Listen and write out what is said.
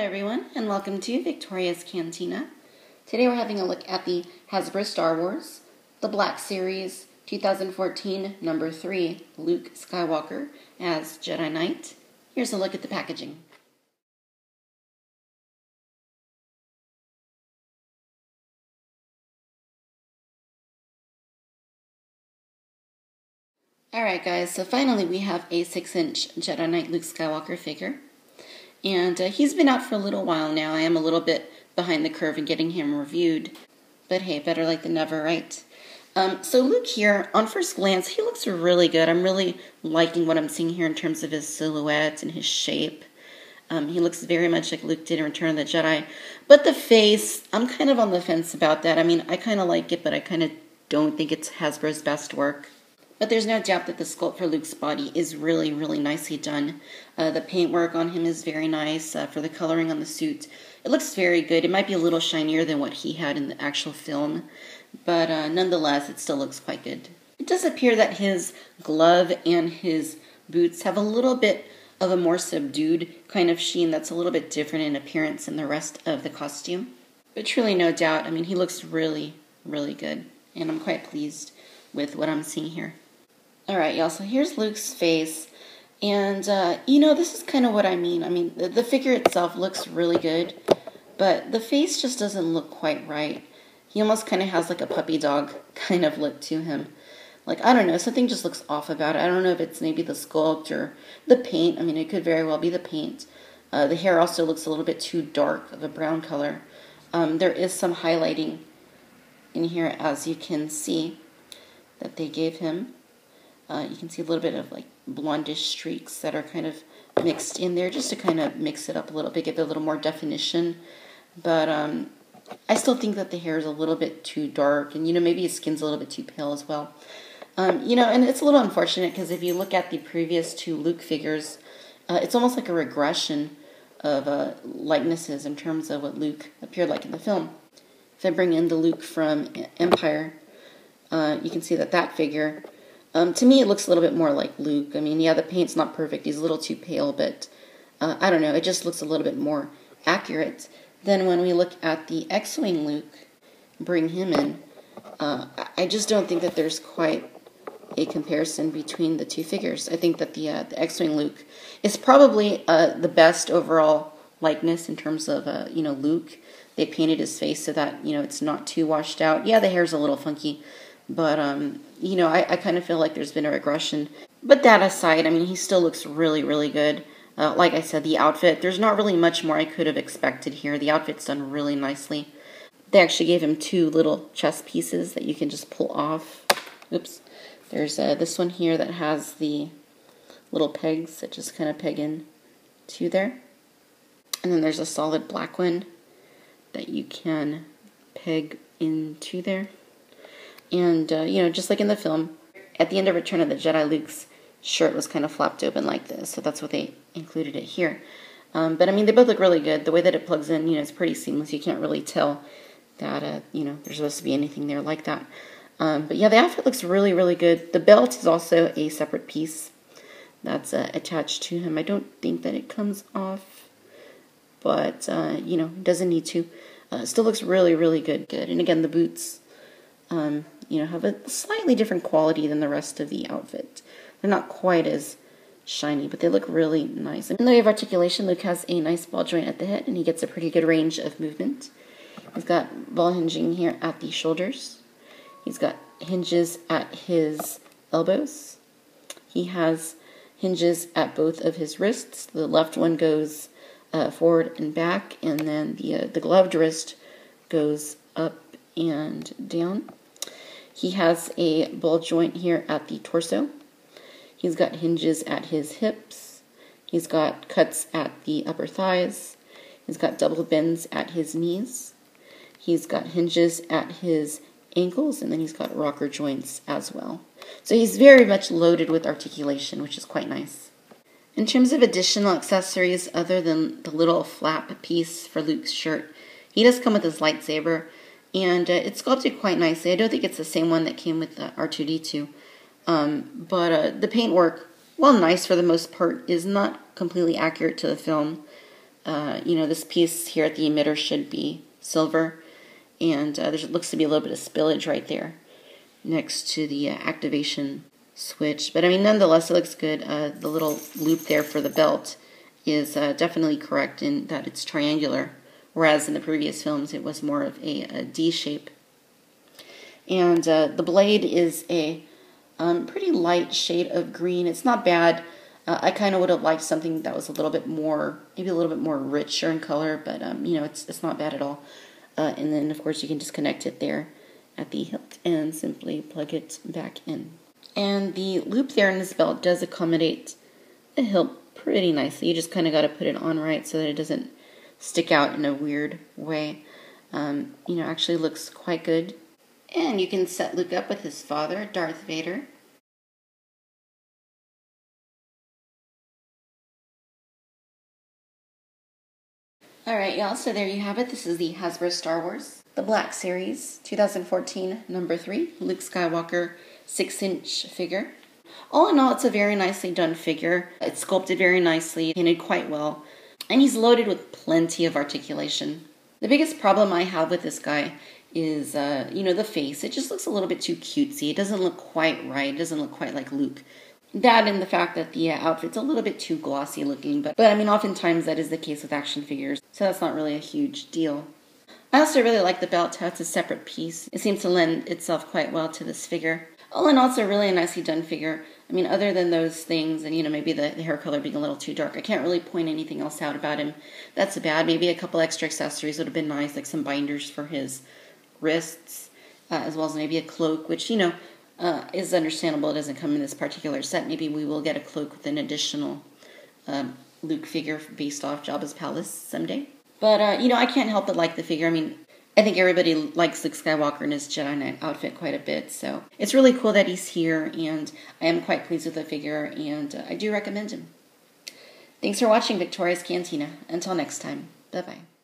everyone, and welcome to Victoria's Cantina. Today we're having a look at the Hasbro Star Wars, the Black Series 2014 number 3, Luke Skywalker as Jedi Knight. Here's a look at the packaging. Alright guys, so finally we have a 6-inch Jedi Knight Luke Skywalker figure. And he's been out for a little while now. I am a little bit behind the curve in getting him reviewed. But hey, better late than never, right? So Luke here, on first glance, he looks really good. I'm really liking what I'm seeing here in terms of his silhouette and his shape. He looks very much like Luke did in Return of the Jedi. But the face, I'm kind of on the fence about that. I mean, I kind of like it, but I kind of don't think it's Hasbro's best work. But there's no doubt that the sculpt for Luke's body is really, really nicely done. The paintwork on him is very nice. For the coloring on the suit, it looks very good. It might be a little shinier than what he had in the actual film, but nonetheless, it still looks quite good. It does appear that his glove and his boots have a little bit of a more subdued kind of sheen that's a little bit different in appearance than the rest of the costume. But truly, no doubt, I mean, he looks really, really good, and I'm quite pleased with what I'm seeing here. Alright, y'all, so here's Luke's face, and, this is kind of what I mean. I mean, the figure itself looks really good, but the face just doesn't look quite right. He almost kind of has like a puppy dog kind of look to him. Like, I don't know, something just looks off about it. I don't know if it's maybe the sculpt or the paint. I mean, it could very well be the paint. The hair also looks a little bit too dark of a brown color. There is some highlighting in here, as you can see, that they gave him. You can see a little bit of like blondish streaks that are kind of mixed in there just to kind of mix it up a little bit, give it a little more definition. But I still think that the hair is a little bit too dark, and maybe his skin's a little bit too pale as well. And it's a little unfortunate because if you look at the previous two Luke figures, it's almost like a regression of likenesses in terms of what Luke appeared like in the film. If I bring in the Luke from Empire, you can see that figure, to me, it looks a little bit more like Luke. I mean, yeah, the paint's not perfect. He's a little too pale, but I don't know. It just looks a little bit more accurate. Then when we look at the X-Wing Luke, bring him in, I just don't think that there's quite a comparison between the two figures. I think that the X-Wing Luke is probably the best overall likeness in terms of, Luke. They painted his face so that, it's not too washed out. Yeah, the hair's a little funky. But, I kind of feel like there's been a regression. But that aside, I mean, he still looks really, really good. Like I said, the outfit, there's not really much more I could have expected here. The outfit's done really nicely. They actually gave him 2 little chest pieces that you can just pull off. Oops. There's this one here that has the little pegs that just kind of peg in to there. And then there's a solid black one that you can peg into there. And, just like in the film, at the end of Return of the Jedi, Luke's shirt was kind of flopped open like this, so that's what they included it here. But, I mean, they both look really good. The way that it plugs in, it's pretty seamless. You can't really tell that, there's supposed to be anything there like that. But, yeah, the outfit looks really, really good. The belt is also a separate piece that's attached to him. I don't think that it comes off, but, it doesn't need to. It still looks really, really good. And, again, the boots have a slightly different quality than the rest of the outfit. They're not quite as shiny, but they look really nice. In the way of articulation, Luke has a nice ball joint at the head, and he gets a pretty good range of movement. He's got ball hinging here at the shoulders. He's got hinges at his elbows. He has hinges at both of his wrists. The left one goes forward and back, and then the gloved wrist goes up and down. He has a ball joint here at the torso. He's got hinges at his hips. He's got cuts at the upper thighs. He's got double bends at his knees. He's got hinges at his ankles, and then he's got rocker joints as well. So he's very much loaded with articulation, which is quite nice. In terms of additional accessories, other than the little flap piece for Luke's shirt, he does come with his lightsaber. And it's sculpted quite nicely. I don't think it's the same one that came with the R2-D2. But the paintwork, while nice for the most part, is not completely accurate to the film. This piece here at the emitter should be silver, and there looks to be a little bit of spillage right there next to the activation switch. But I mean, nonetheless, it looks good. The little loop there for the belt is definitely correct in that it's triangular, whereas in the previous films it was more of a D shape. And the blade is a pretty light shade of green. It's not bad. I kind of would have liked something that was a little bit more, maybe a little bit more richer in color, but it's not bad at all. And then of course you can just connect it there at the hilt and simply plug it back in. And the loop there in this belt does accommodate the hilt pretty nicely. You just kind of got to put it on right so that it doesn't stick out in a weird way. Actually looks quite good. And you can set Luke up with his father, Darth Vader. Alright, y'all, so there you have it. This is the Hasbro Star Wars, the Black Series, 2014, number 3, Luke Skywalker 6-inch figure. All in all, it's a very nicely done figure. It's sculpted very nicely, painted quite well, and he's loaded with plenty of articulation. The biggest problem I have with this guy is, the face. It just looks a little bit too cutesy. It doesn't look quite right. It doesn't look quite like Luke. That and the fact that the outfit's a little bit too glossy looking, but I mean, oftentimes that is the case with action figures, so that's not really a huge deal. I also really like the belt, how it's a separate piece. It seems to lend itself quite well to this figure. All in all, it's a really nicely done figure. I mean, other than those things, and maybe the hair color being a little too dark, I can't really point anything else out about him that's bad. Maybe a couple extra accessories would have been nice, like some binders for his wrists, as well as maybe a cloak, which, is understandable. It doesn't come in this particular set. Maybe we will get a cloak with an additional Luke figure based off Jabba's palace someday. But, I can't help but like the figure. I mean, I think everybody likes Luke Skywalker in his Jedi Knight outfit quite a bit, so it's really cool that he's here, and I am quite pleased with the figure, and I do recommend him. Thanks for watching Victoria's Cantina. Until next time, bye-bye.